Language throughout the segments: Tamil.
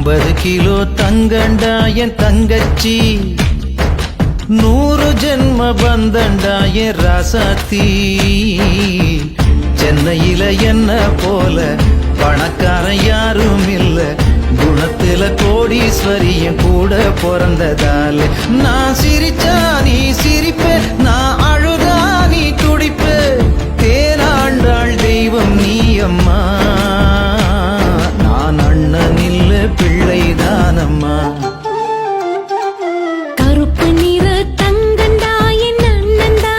50 கிலோ தங்கண்டா என் தங்கச்சி, 100 ஜென்ம பந்தண்டா என் ராசாத்தி. சென்னையில என்ன போல பணக்காரன் யாரும் இல்ல, குணத்துல கோடீஸ்வரியும் கூட பிறந்ததால. நான் சிரிச்சா நீ சிரிப்பே, நான் அழுதா நீ துடிப்பே. தேனாண்டாள் தெய்வம் நீ அம்மா, நான் அண்ணன் இல்ல பிள்ளைதானம்மா. கருப்பு நிற தங்கண்டா என் அண்ணந்தா,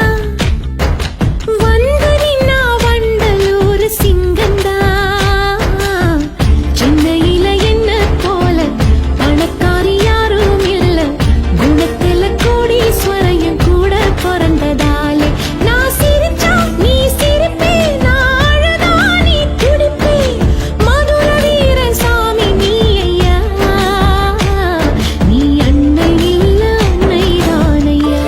வந்து நின்னா வண்டலூர் சிங்கந்தா. சென்னையில என்ன போல பணக்காரி யாரும் இல்ல, குணத்துல கோடீஸ்வரையும் கூட பிறந்ததாலே. நான் சிரிச்சா நீ சிரிப்பே, நான் அழுதா நீ துடிப்பே. மதுர வீர சாமி நீ ஐயா, நீ அண்ணன் இல்ல அன்னைதானையா.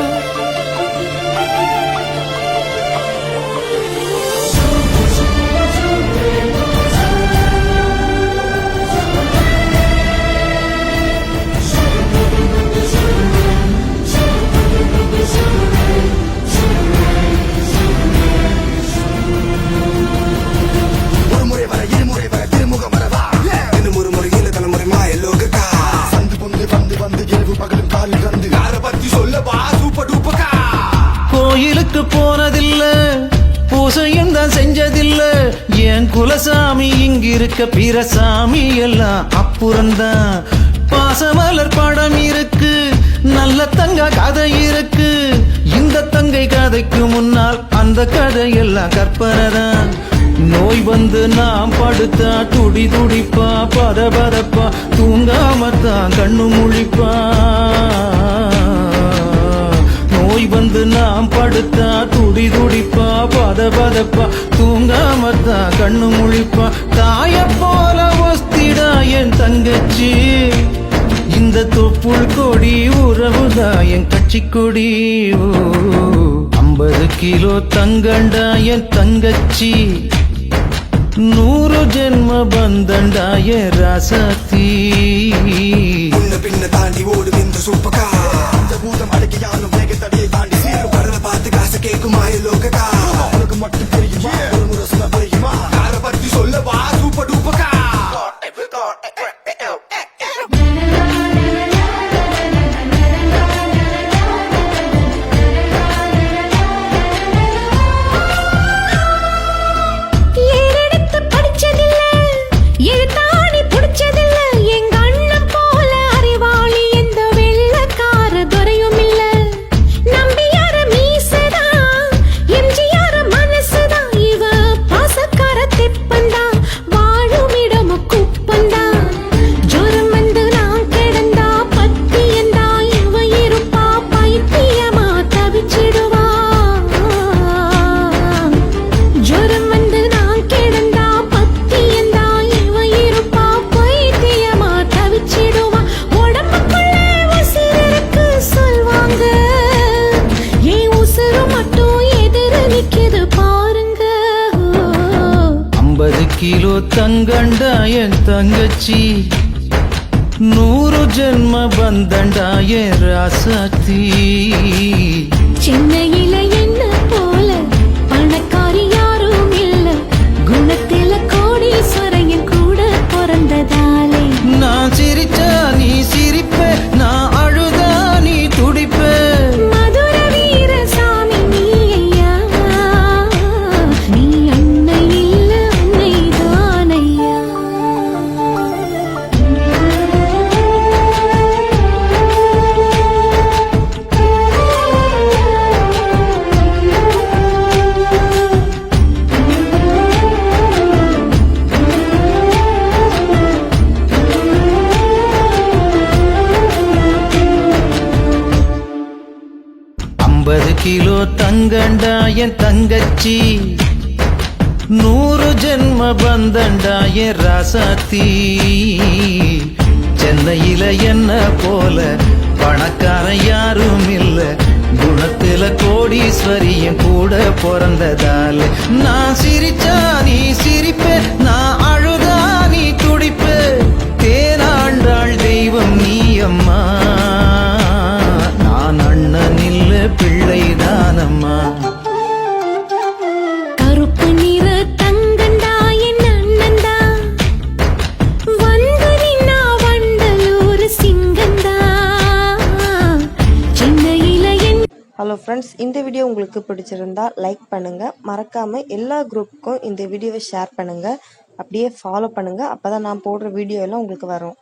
ஒரு முறை வர இருமுறை வர திருமுகம் வரவா, இன்னும் ஒரு முறை இந்த தலைமுறை மாயலோகக்கா. சந்து பொந்து வந்து வந்து இரவு பகலும் காலில் வந்து யார பத்தி சொல்லவா சூப்பர் டூப்பக்கா. கோயிலுக்கு போனதில்ல, பூசையும் தான் செஞ்சதில்ல. என் குலசாமி இங்கிருக்க, பிற சாமி எல்லாம் அப்புறம்தான். பாசமலர் படம் இருக்கு, நல்ல தங்க கதை இருக்கு. இந்த தங்கை கதைக்கு முன்னால் அந்த கதையெல்லாம் கற்பனைதான். நோய் வந்து நாம் படுத்தா துடி துடிப்பா, பதபதப்பா, தூங்காமத்தான் கண்ணு முழிப்பா. நோய் வந்து நாம் படுத்தா துடி துடிப்பா, பதபதப்பா, தூங்காமத்தான் கண்ணு முழிப்பா. தாய போல ஒஸ்திடா என் தங்கச்சி, இந்த தொப்புள் கொடி உறவுதா என் கட்சி கொடி. 50 கிலோ தங்கண்டா என் தங்கச்சி, 100 ஜென்ம பந்தண்டா என் ராசாத்தி. முன்ன பின்ன தாண்டி ஓடும் இந்த சூப்பக்கா, அந்த பூதம் அடக்கியாலும் வேக தடியை தாண்டி சீரும் பரல பார்த்து காசு கேட்கும் மாயலோகக்கா. உனக்கு மட்டும் தெரியுமா ஒரு முறை சொல்ல புரியுமா, யார பத்தி சொல்லவா சூப்பர் டூப்பக்கா. ஏறெடுத்து படிச்சதில்ல, எழுத்தாணி புடிச்சதில்ல. எங்க அண்ணன் போல அறிவாளி எந்த வெள்ளக்கார துறையும் இல்ல. நம்பியார மீசதா, எம்ஜிஆர் மனசுதா. இவ பாசக்கார தெப்பந்தா, வாழும் இடமு குப்பந்தா. ஜோரம் வந்து நான் கிடந்தா பத்தியந்தா, இவ இருப்பா பைத்தியமா தவிச்சிடுவா. ஜோரம் வந்து நான் கிடந்தா பத்தியந்தா, இவ இருப்பா பைத்தியமா தவிச்சிடுவா. உடம்புக்குள்ள உசிர் இருக்கு சொல்வாங்க, ஏன் உசுறு மட்டும் எதிர நிக்குது பாருங்க. 50 கிலோ தங்கண்டா என் தங்கச்சி, 100 ஜென்ம பந்தண்டா என் ராசாத்தி. சென்னையில என்ன போல பணக்காரி யாரும் இல்ல, குணத்தில கோடீஸ்வரையும் கூட பிறந்ததாலே. நான் சிரிச்சா நீ சிரிப்பே, நான் அழுதா நீ துடிப்பே. மதுர வீர சாமி நீ ஐயா, நீ அண்ணன் இல்ல அன்னைதானையா. கிலோ தங்கண்டா என் தங்கச்சி, 100 ஜென்ம பந்தண்டா என் ராசாத்தி. சென்னையில என்ன போல பணக்காரன் யாரும் இல்ல, குணத்துல கோடீஸ்வரியும் கூட பிறந்ததால. நான் சிரிச்சா நீ சிரிப்பே, நான் அழுதா நீ துடிப்பே. தேனாண்ட அம்மா. கருப்பு நிற தங்கண்டா என் அண்ணன்டா வந்து நின்னா வண்டலூர் சிங்கண்டா சென்னையில என் ஹலோ ஃப்ரெண்ட்ஸ், இந்த வீடியோ உங்களுக்கு பிடிச்சிருந்தா லைக் பண்ணுங்கள். மறக்காமல் எல்லா குரூப்புக்கும் இந்த வீடியோவை ஷேர் பண்ணுங்கள். அப்படியே ஃபாலோ பண்ணுங்கள். அப்போ தான் நான் போடுற வீடியோ எல்லாம் உங்களுக்கு வரும்.